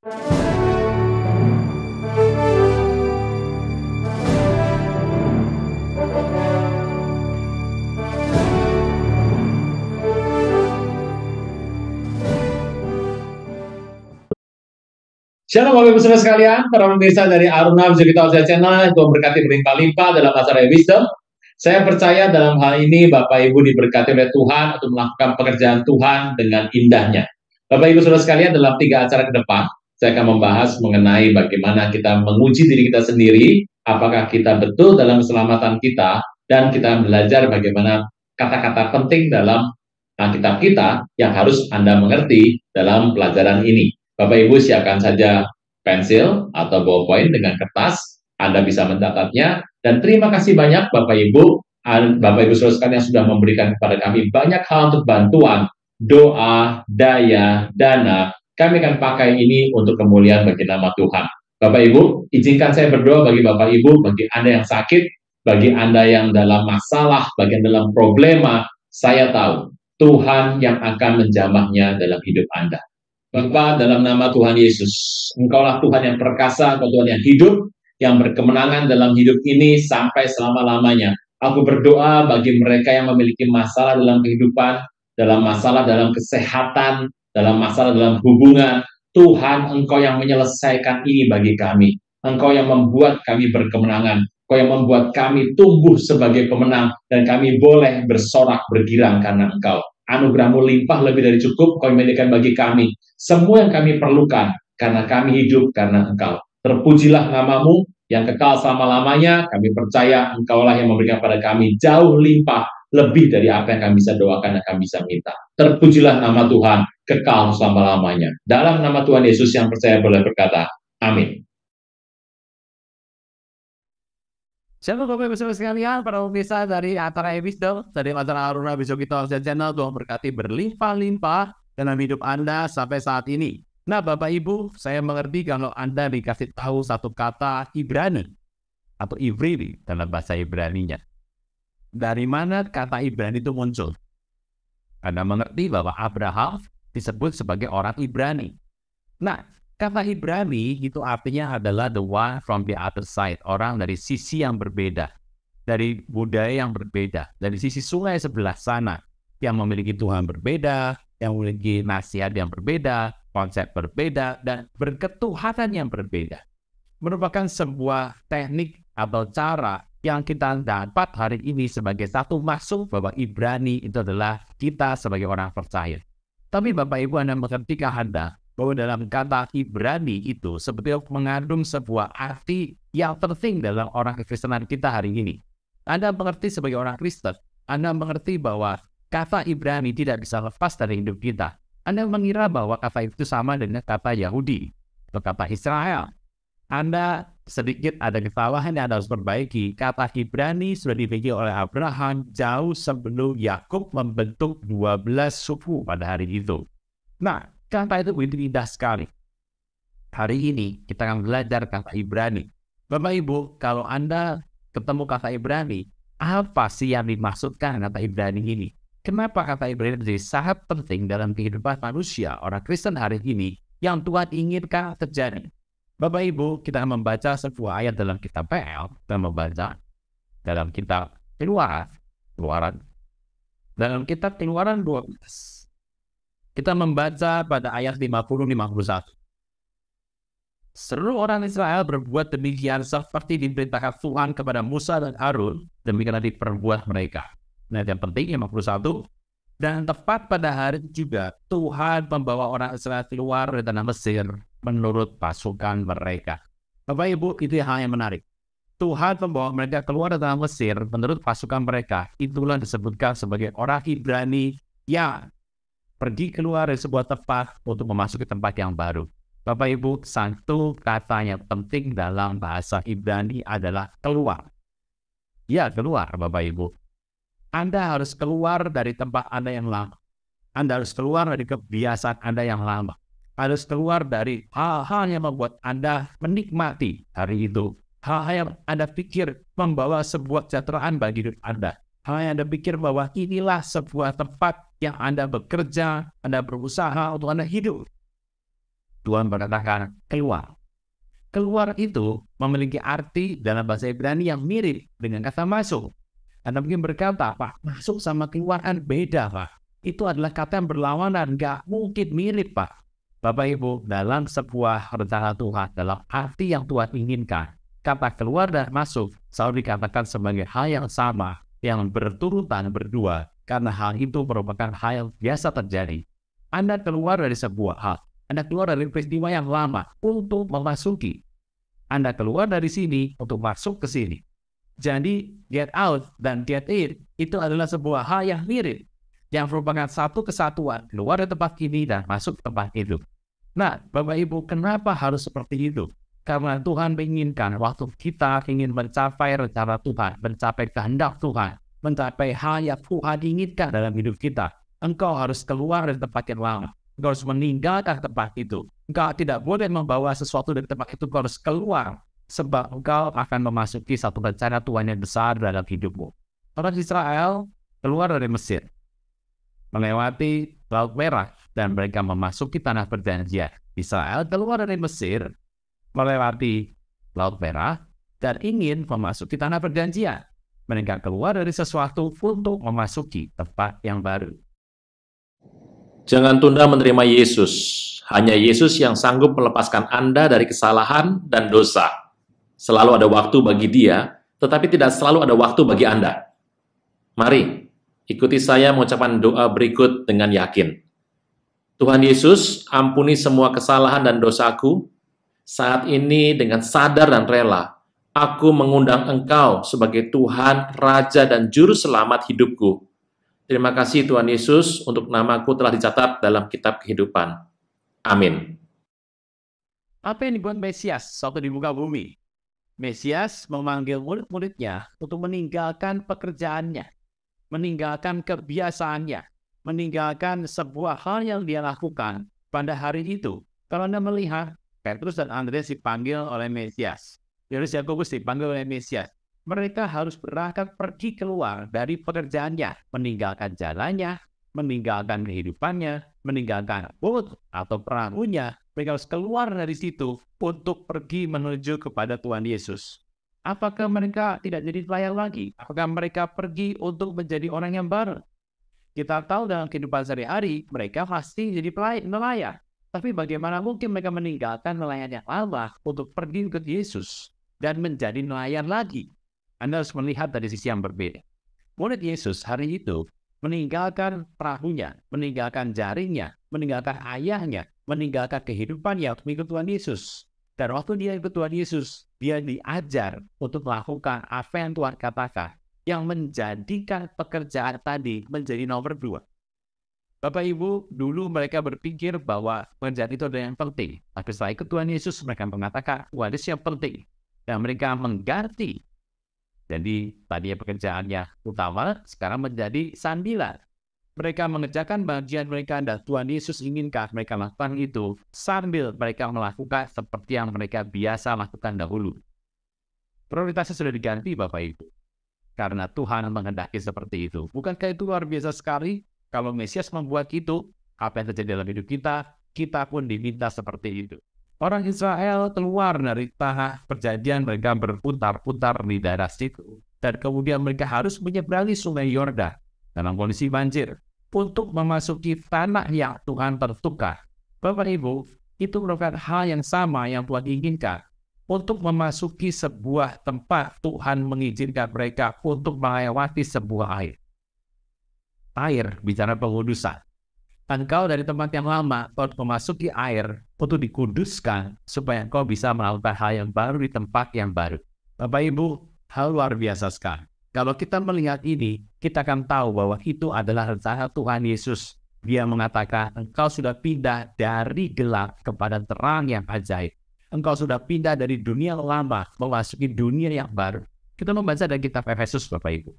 Shalom Bapak Ibu Saudara sekalian, para pemirsa dari Aruna Bisa Kita Usaha Channel, Tuhan berkati berlimpah-limpah dalam acara Wisdom. Saya percaya dalam hal ini Bapak Ibu diberkati oleh Tuhan untuk melakukan pekerjaan Tuhan dengan indahnya. Bapak Ibu Saudara sekalian, dalam 3 acara ke depan, saya akan membahas mengenai bagaimana kita menguji diri kita sendiri, apakah kita betul dalam keselamatan kita, dan kita belajar bagaimana kata-kata penting dalam Alkitab kita yang harus Anda mengerti dalam pelajaran ini. Bapak Ibu siapkan saja pensil atau ballpoint dengan kertas, Anda bisa mencatatnya, dan terima kasih banyak Bapak Ibu saudara sekalian yang sudah memberikan kepada kami banyak hal untuk bantuan, doa, daya, dana. Kami akan pakai ini untuk kemuliaan bagi nama Tuhan. Bapak Ibu, izinkan saya berdoa bagi Bapak Ibu, bagi Anda yang sakit, bagi Anda yang dalam masalah, bagi yang dalam problema. Saya tahu Tuhan yang akan menjamahnya dalam hidup Anda. Bapa, dalam nama Tuhan Yesus, Engkaulah Tuhan yang perkasa, Engkau Tuhan yang hidup, yang berkemenangan dalam hidup ini sampai selama-lamanya. Aku berdoa bagi mereka yang memiliki masalah dalam kehidupan, dalam masalah dalam kesehatan, dalam masalah dalam hubungan. Tuhan, Engkau yang menyelesaikan ini bagi kami. Engkau yang membuat kami berkemenangan. Engkau yang membuat kami tumbuh sebagai pemenang, dan kami boleh bersorak bergirang karena Engkau. Anugerah-Mu limpah lebih dari cukup, Kau memberikan bagi kami semua yang kami perlukan, karena kami hidup karena Engkau. Terpujilah nama-Mu yang kekal selama-lamanya. Kami percaya Engkaulah yang memberikan pada kami jauh limpah, lebih dari apa yang kami bisa doakan dan kami bisa minta. Terpujilah nama Tuhan, kekal selama-lamanya. Dalam nama Tuhan Yesus yang percaya boleh berkata, amin. Shalom Bapak Ibu Saudara sekalian, para pemirsa dari acara Wisdom, dari acara Aruna Bisa Kita Usaha Channel, Tuhan berkati berlimpah-limpah dalam hidup Anda sampai saat ini. Nah Bapak Ibu, saya mengerti kalau Anda dikasih tahu satu kata Ibrani atau Ivri dalam bahasa Ibraninya. Dari mana kata Ibrani itu muncul? Anda mengerti bahwa Abraham disebut sebagai orang Ibrani. Nah, kata Ibrani itu artinya adalah the one from the other side, orang dari sisi yang berbeda, dari budaya yang berbeda, dari sisi sungai sebelah sana, yang memiliki Tuhan berbeda, yang memiliki nasihat yang berbeda, konsep berbeda, dan berketuhanan yang berbeda. Merupakan sebuah teknik atau cara yang kita dapat hari ini sebagai satu maksud bahwa Ibrani itu adalah kita sebagai orang percaya. Tapi Bapak Ibu, Anda mengerti Anda bahwa dalam kata Ibrani itu sebetulnya mengandung sebuah arti yang penting dalam orang kekristenan kita hari ini. Anda mengerti sebagai orang Kristen, Anda mengerti bahwa kata Ibrani tidak bisa lepas dari hidup kita. Anda mengira bahwa kata itu sama dengan kata Yahudi atau kata Israel. Anda sedikit ada kesalahan yang harus perbaiki. Kata Ibrani sudah dimiliki oleh Abraham jauh sebelum Yakub membentuk 12 suku pada hari itu. Nah, kata itu begitu indah sekali. Hari ini kita akan belajar kata Ibrani. Bapak Ibu, kalau Anda ketemu kata Ibrani, apa sih yang dimaksudkan kata Ibrani ini? Kenapa kata Ibrani menjadi sangat penting dalam kehidupan manusia, orang Kristen hari ini, yang Tuhan inginkan terjadi? Bapak Ibu, kita akan membaca sebuah ayat dalam kitab PL, kita membaca dalam kitab Keluaran. Dalam kitab Keluaran 12. Kita membaca pada ayat 50-51. Seluruh orang Israel berbuat demikian seperti diperintahkan Tuhan kepada Musa dan Harun, demikian diperbuat mereka. Nah, yang penting 51. Dan tepat pada hari itu juga Tuhan membawa orang Israel keluar dari tanah Mesir menurut pasukan mereka. Bapak Ibu, itu hal yang menarik. Tuhan membawa mereka keluar dari tanah Mesir menurut pasukan mereka. Itulah disebutkan sebagai orang Ibrani yang pergi keluar dari sebuah tempat untuk memasuki tempat yang baru. Bapak Ibu, satu kata yang penting dalam bahasa Ibrani adalah keluar. Ya, keluar Bapak Ibu. Anda harus keluar dari tempat Anda yang lama. Anda harus keluar dari kebiasaan Anda yang lama. Anda harus keluar dari hal-hal yang membuat Anda menikmati hari itu. Hal-hal yang Anda pikir membawa sebuah kesejahteraan bagi hidup Anda. Hal yang Anda pikir bahwa inilah sebuah tempat yang Anda bekerja, Anda berusaha untuk Anda hidup. Tuhan berkatakan keluar. Keluar itu memiliki arti dalam bahasa Ibrani yang mirip dengan kata masuk. Anda mungkin berkata, Pak, masuk sama keluar kan beda, Pak. Itu adalah kata yang berlawanan, nggak mungkin mirip, Pak. Bapak Ibu, dalam sebuah rencana Tuhan, dalam arti yang Tuhan inginkan, kata keluar dan masuk selalu dikatakan sebagai hal yang sama, yang berturutan berdua, karena hal itu merupakan hal yang biasa terjadi. Anda keluar dari sebuah hal, Anda keluar dari peristiwa yang lama untuk memasuki. Anda keluar dari sini untuk masuk ke sini. Jadi, get out dan get in itu adalah sebuah hal yang mirip, yang merupakan satu kesatuan, keluar dari tempat ini dan masuk ke tempat itu. Nah, Bapak Ibu, kenapa harus seperti itu? Karena Tuhan menginginkan waktu kita ingin mencapai rencana Tuhan, mencapai kehendak Tuhan, mencapai hal yang Tuhan inginkan dalam hidup kita, engkau harus keluar dari tempat yang lama. Engkau harus meninggalkan tempat itu. Engkau tidak boleh membawa sesuatu dari tempat itu, engkau harus keluar. Sebab engkau akan memasuki satu rencana Tuhan yang besar dalam hidupmu. Orang Israel keluar dari Mesir, melewati Laut Merah, dan mereka memasuki tanah perjanjian. Israel keluar dari Mesir, melewati Laut Merah, dan ingin memasuki tanah perjanjian. Mereka keluar dari sesuatu untuk memasuki tempat yang baru. Jangan tunda menerima Yesus. Hanya Yesus yang sanggup melepaskan Anda dari kesalahan dan dosa. Selalu ada waktu bagi Dia, tetapi tidak selalu ada waktu bagi Anda. Mari, ikuti saya mengucapkan doa berikut dengan yakin. Tuhan Yesus, ampuni semua kesalahan dan dosaku. Saat ini dengan sadar dan rela, aku mengundang Engkau sebagai Tuhan, Raja, dan Juru Selamat hidupku. Terima kasih Tuhan Yesus untuk namaku telah dicatat dalam kitab kehidupan. Amin. Apa yang dibuat Mesias waktu di muka bumi? Mesias memanggil murid-muridnya untuk meninggalkan pekerjaannya, meninggalkan kebiasaannya, meninggalkan sebuah hal yang dia lakukan pada hari itu. Kalau Anda melihat, Petrus dan Andreas dipanggil oleh Mesias. Yohanes Yakobus dipanggil oleh Mesias. Mereka harus berangkat pergi keluar dari pekerjaannya, meninggalkan jalannya, meninggalkan kehidupannya, meninggalkan boat atau perahunya. Mereka harus keluar dari situ untuk pergi menuju kepada Tuhan Yesus. Apakah mereka tidak jadi pelayan lagi? Apakah mereka pergi untuk menjadi orang yang baru? Kita tahu dalam kehidupan sehari-hari, mereka pasti jadi nelayan. Tapi bagaimana mungkin mereka meninggalkan nelayan yang lama untuk pergi ke Yesus dan menjadi nelayan lagi? Anda harus melihat dari sisi yang berbeda. Murid Yesus hari itu meninggalkan perahunya, meninggalkan jaringnya, meninggalkan ayahnya, meninggalkan kehidupannya untuk ikut Tuhan Yesus. Dan waktu dia ikut Tuhan Yesus, dia diajar untuk melakukan apa yang Tuhan katakan, yang menjadikan pekerjaan tadi menjadi nomor 2. Bapak Ibu, dulu mereka berpikir bahwa pekerjaan itu adalah yang penting. Tapi setelah ikut Tuhan Yesus, mereka mengatakan, wah, itu yang penting. Dan mereka mengganti. Jadi tadinya pekerjaannya utama, sekarang menjadi sambilan. Mereka mengerjakan bagian mereka dan Tuhan Yesus inginkan mereka lakukan itu sambil mereka melakukan seperti yang mereka biasa lakukan dahulu. Prioritasnya sudah diganti Bapak Ibu. Karena Tuhan menghendaki seperti itu. Bukankah itu luar biasa sekali? Kalau Mesias membuat itu, apa yang terjadi dalam hidup kita, kita pun diminta seperti itu. Orang Israel keluar dari tanah perjanjian, mereka berputar-putar di daerah situ. Dan kemudian mereka harus menyeberangi sungai Yordan dalam kondisi banjir untuk memasuki tanah yang Tuhan tentukan. Bapak Ibu, itu merupakan hal yang sama yang Tuhan inginkan. Untuk memasuki sebuah tempat, Tuhan mengizinkan mereka untuk melewati sebuah air. Air bicara pengudusan. Engkau dari tempat yang lama, kau memasuki air untuk dikuduskan supaya engkau bisa melakukan hal yang baru di tempat yang baru. Bapak Ibu, hal luar biasa sekali. Kalau kita melihat ini, kita akan tahu bahwa itu adalah rencana Tuhan Yesus. Dia mengatakan, engkau sudah pindah dari gelap kepada terang yang ajaib. Engkau sudah pindah dari dunia lama memasuki dunia yang baru. Kita membaca dari kitab Efesus, Bapak Ibu.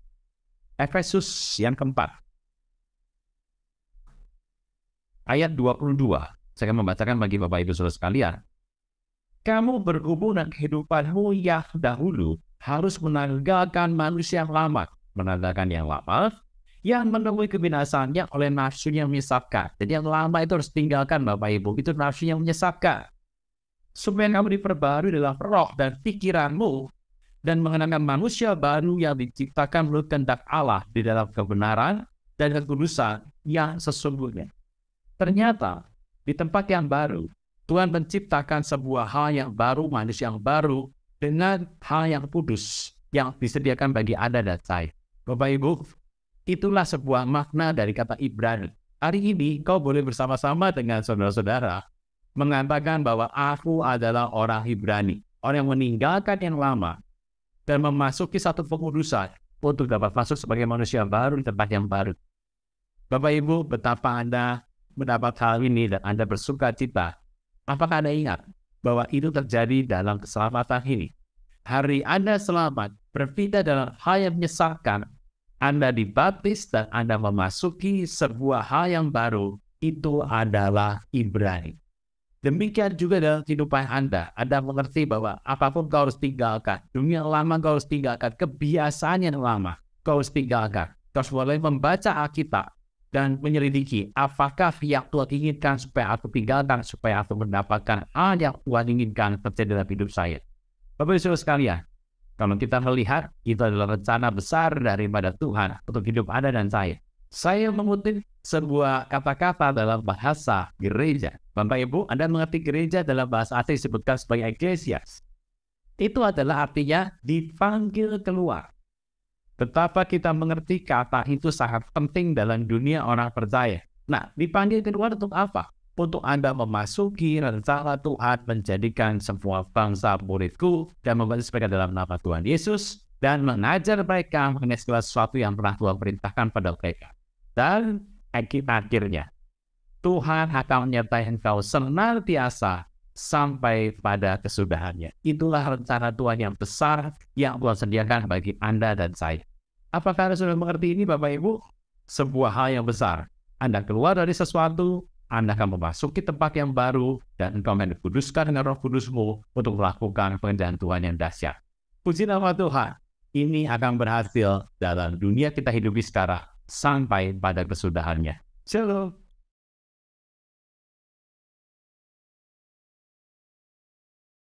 Efesus yang keempat. Ayat 22, saya akan membacakan bagi Bapak Ibu Saudara sekalian. Kamu berhubungan kehidupanmu yang dahulu harus menanggalkan manusia yang lama. Menanggalkan yang lama, yang menemui kebinasaannya oleh nafsu yang menyesatkan. Jadi yang lama itu harus tinggalkan Bapak Ibu, itu nafsu yang menyesatkan. Supaya kamu diperbarui dalam roh dan pikiranmu, dan mengenakan manusia baru yang diciptakan menurut kehendak Allah di dalam kebenaran dan kekudusan yang sesungguhnya. Ternyata di tempat yang baru, Tuhan menciptakan sebuah hal yang baru, manusia yang baru, dengan hal yang kudus yang disediakan bagi Anda dan saya. Bapak Ibu, itulah sebuah makna dari kata Ibrani. Hari ini kau boleh bersama-sama dengan saudara-saudara mengatakan bahwa aku adalah orang Ibrani, orang yang meninggalkan yang lama dan memasuki satu pengudusan untuk dapat masuk sebagai manusia baru di tempat yang baru. Bapak Ibu, betapa Anda mendapat hal ini dan Anda bersuka cita. Apakah Anda ingat bahwa itu terjadi dalam keselamatan ini? Hari Anda selamat, berpindah dalam hal yang menyesatkan, Anda dibaptis dan Anda memasuki sebuah hal yang baru, itu adalah Ibrani. Demikian juga dalam kehidupan Anda mengerti bahwa apapun kau harus tinggalkan, dunia lama kau harus tinggalkan, kebiasaan yang lama kau harus tinggalkan. Kau harus mulai membaca Alkitab dan menyelidiki apakah yang Tuhan inginkan supaya aku tinggalkan, supaya aku mendapatkan hal yang Tuhan inginkan terjadi dalam hidup saya. Bapak Ibu sekalian, kalau kita melihat, itu adalah rencana besar daripada Tuhan untuk hidup Anda dan saya. Saya mengutip sebuah kata-kata dalam bahasa gereja. Bapak Ibu, Anda mengerti gereja dalam bahasa asing disebutkan sebagai eklesias. Itu adalah artinya dipanggil keluar. Betapa kita mengerti kata itu sangat penting dalam dunia orang percaya. Nah, dipanggil keluar untuk apa? Untuk Anda memasuki rencana Tuhan menjadikan semua bangsa muridku dan membaptis mereka dalam nama Tuhan Yesus dan mengajar mereka mengenai segala sesuatu yang pernah Tuhan perintahkan pada mereka. Dan akhirnya Tuhan akan menyertai engkau senantiasa sampai pada kesudahannya. Itulah rencana Tuhan yang besar yang Tuhan sediakan bagi Anda dan saya. Apakah Anda sudah mengerti ini Bapak Ibu? Sebuah hal yang besar. Anda keluar dari sesuatu, Anda akan memasuki tempat yang baru, dan engkau akan dikuduskan dengan Roh Kudus-Mu untuk melakukan pekerjaan Tuhan yang dahsyat. Puji nama Tuhan, ini akan berhasil dalam dunia kita hidupi sekarang sampai pada kesudahannya. Shalom.